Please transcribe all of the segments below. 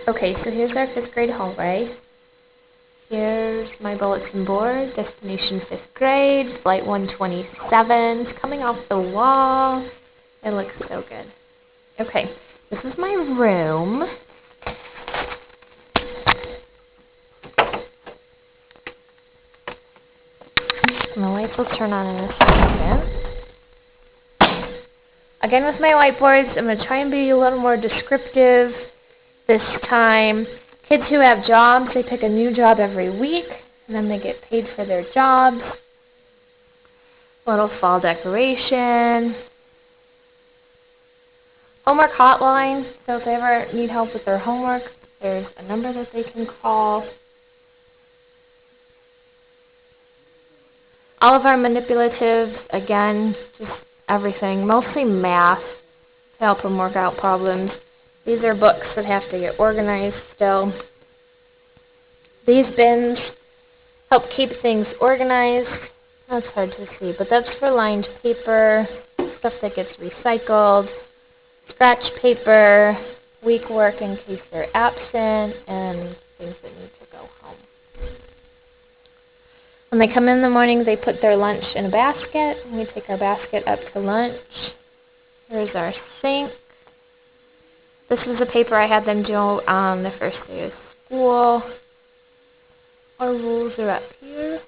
Okay, so here's our 5th grade hallway. Here's my bulletin board, destination 5th grade, flight 127. It's coming off the wall. It looks so good. Okay, this is my room. And the lights will turn on in a second. Again, with my whiteboards, I'm going to try and be a little more descriptive this time. Kids who have jobs, they pick a new job every week, and then they get paid for their jobs. Little fall decoration. Homework hotline, so if they ever need help with their homework, there's a number that they can call. All of our manipulatives, again, just everything, mostly math to help them work out problems. These are books that have to get organized still. These bins help keep things organized. That's hard to see, but that's for lined paper, stuff that gets recycled, scratch paper, week work in case they're absent, and things that need to go home. When they come in the morning, they put their lunch in a basket, and we take our basket up to lunch. Here's our sink. This is the paper I had them do on the first day of school. Our rules are up here.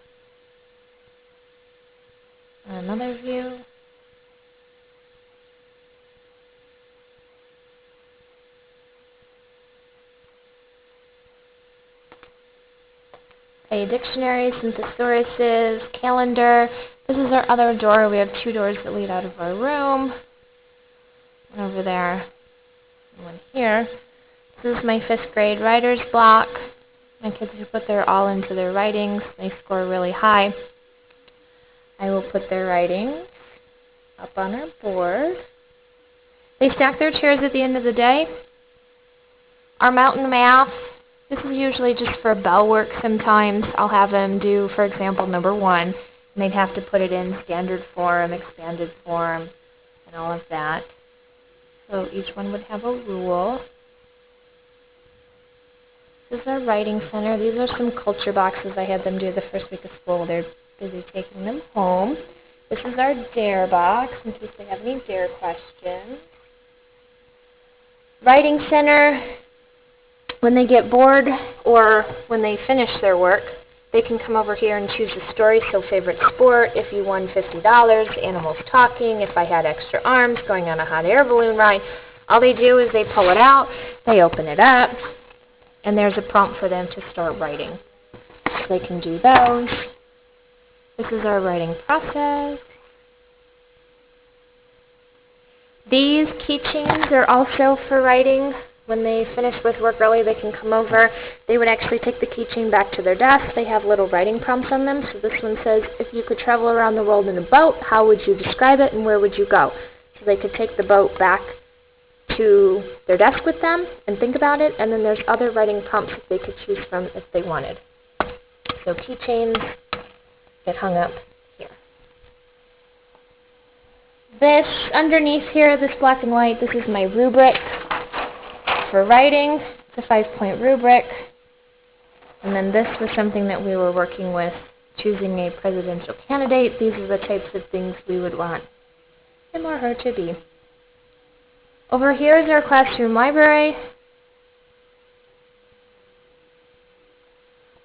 Another view. Okay, dictionaries and thesauruses, calendar. This is our other door. We have 2 doors that lead out of our room. One over there. One here. This is my 5th grade writer's block. My kids who put their all into their writings, they score really high. I will put their writings up on our board. They stack their chairs at the end of the day. Our mountain math, this is usually just for bell work sometimes. I'll have them do, for example, number 1, and they'd have to put it in standard form, expanded form, and all of that. So each one would have a rule. This is our writing center. These are some culture boxes I had them do the first week of school. They're busy taking them home. This is our dare box in case they have any dare questions. Writing center, when they get bored or when they finish their work, they can come over here and choose a story. So favorite sport, if you won $50, animals talking, if I had extra arms, going on a hot air balloon ride. All they do is they pull it out, they open it up, and there's a prompt for them to start writing. So they can do those. This is our writing process. These keychains are also for writing. When they finish with work early, they can come over. They would actually take the keychain back to their desk. They have little writing prompts on them. So this one says, if you could travel around the world in a boat, how would you describe it and where would you go? So they could take the boat back to their desk with them and think about it. And then there's other writing prompts that they could choose from if they wanted. So keychains get hung up here. This underneath here, this black and white, this is my rubric for writing. It's a 5-point rubric. And then this was something that we were working with, choosing a presidential candidate. These are the types of things we would want him or her to be. Over here is our classroom library.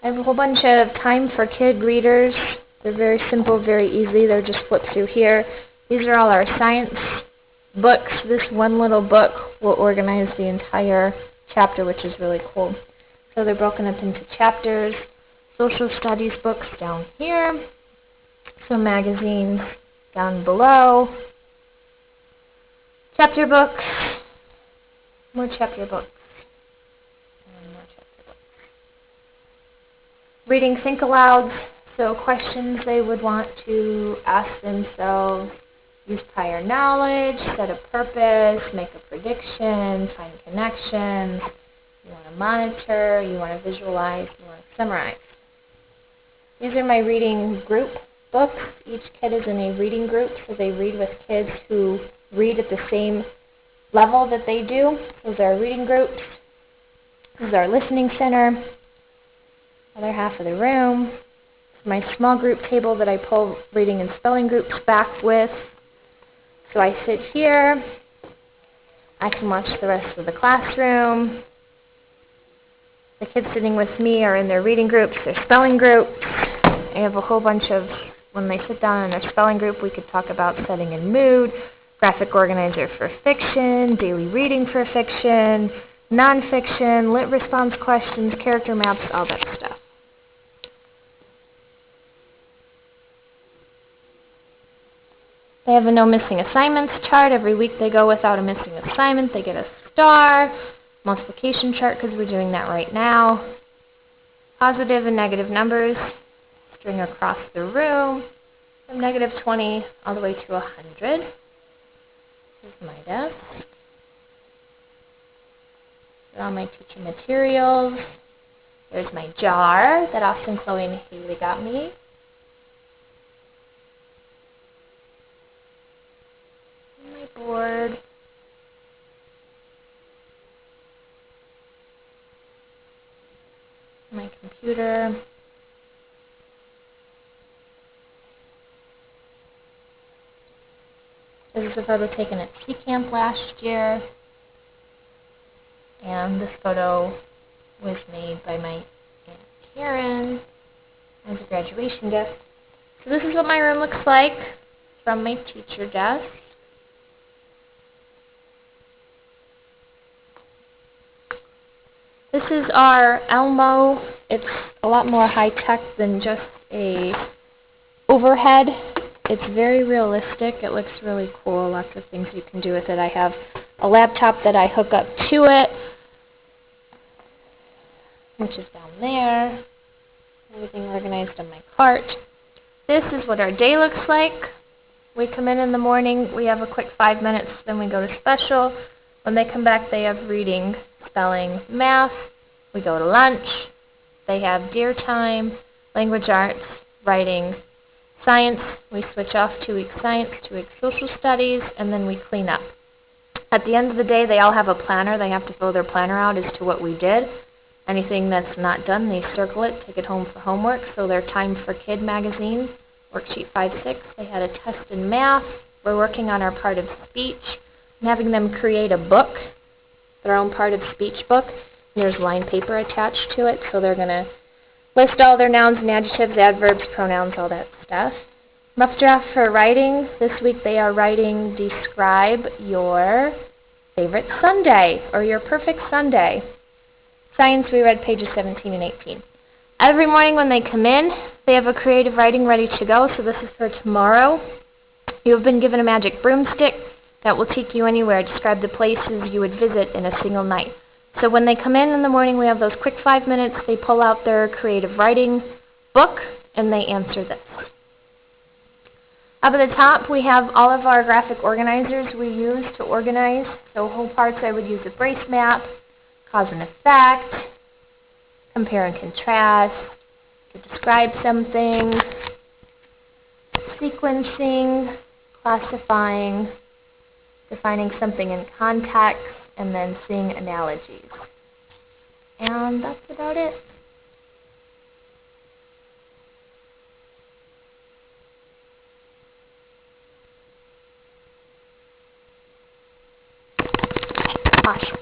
I have a whole bunch of time for kid readers. They're very simple, very easy. They're just flipped through here. These are all our science books. This one little book will organize the entire chapter, which is really cool. So they're broken up into chapters. Social studies books down here. Some magazines down below. Chapter books. More chapter books. And more chapter books. Reading think alouds. So questions they would want to ask themselves. Use prior knowledge, set a purpose, make a prediction, find connections. You want to monitor, you want to visualize, you want to summarize. These are my reading group books. Each kid is in a reading group, so they read with kids who read at the same level that they do. Those are reading groups. This is our listening center, other half of the room. My small group table that I pull reading and spelling groups back with. So I sit here. I can watch the rest of the classroom. The kids sitting with me are in their reading groups, their spelling groups. I have a whole bunch of, when they sit down in their spelling group, we could talk about setting and mood, graphic organizer for fiction, daily reading for fiction, nonfiction, lit response questions, character maps, all that stuff. They have a no missing assignments chart. Every week they go without a missing assignment. They get a star. Multiplication chart because we're doing that right now. Positive and negative numbers. String across the room from -20 all the way to 100. This is my desk. These are all my teacher materials. There's my jar that Austin, Chloe, and Haley got me. And my board. My computer. This is a photo taken at Ski Camp last year. And this photo was made by my Aunt Karen as a graduation gift. So this is what my room looks like from my teacher desk. This is our Elmo. It's a lot more high-tech than just a overhead. It's very realistic. It looks really cool. Lots of things you can do with it. I have a laptop that I hook up to it, which is down there. Everything organized on my cart. This is what our day looks like. We come in the morning. We have a quick 5 minutes. Then we go to special. When they come back, they have reading, spelling, math. We go to lunch. They have deer time, language arts, writing, science. We switch off 2 weeks science, 2 weeks social studies, and then we clean up. At the end of the day, they all have a planner. They have to fill their planner out as to what we did. Anything that's not done, they circle it, take it home for homework. So their Time for Kid magazine, worksheet 5-6. They had a test in math. We're working on our part of speech. I'm having them create a book, their own part of speech book. And there's line paper attached to it, so they're going to list all their nouns and adjectives, adverbs, pronouns, all that stuff. Rough draft for writing. This week they are writing, describe your favorite Sunday or your perfect Sunday. Science, we read pages 17 and 18. Every morning when they come in, they have a creative writing ready to go, so this is for tomorrow. You have been given a magic broomstick that will take you anywhere. Describe the places you would visit in a single night. So when they come in the morning, we have those quick 5 minutes. They pull out their creative writing book, and they answer this. Up at the top, we have all of our graphic organizers we use to organize. So whole parts, I would use a brace map, cause and effect, compare and contrast, to describe something, sequencing, classifying, defining something in context, and then seeing analogies. And that's about it. Awesome.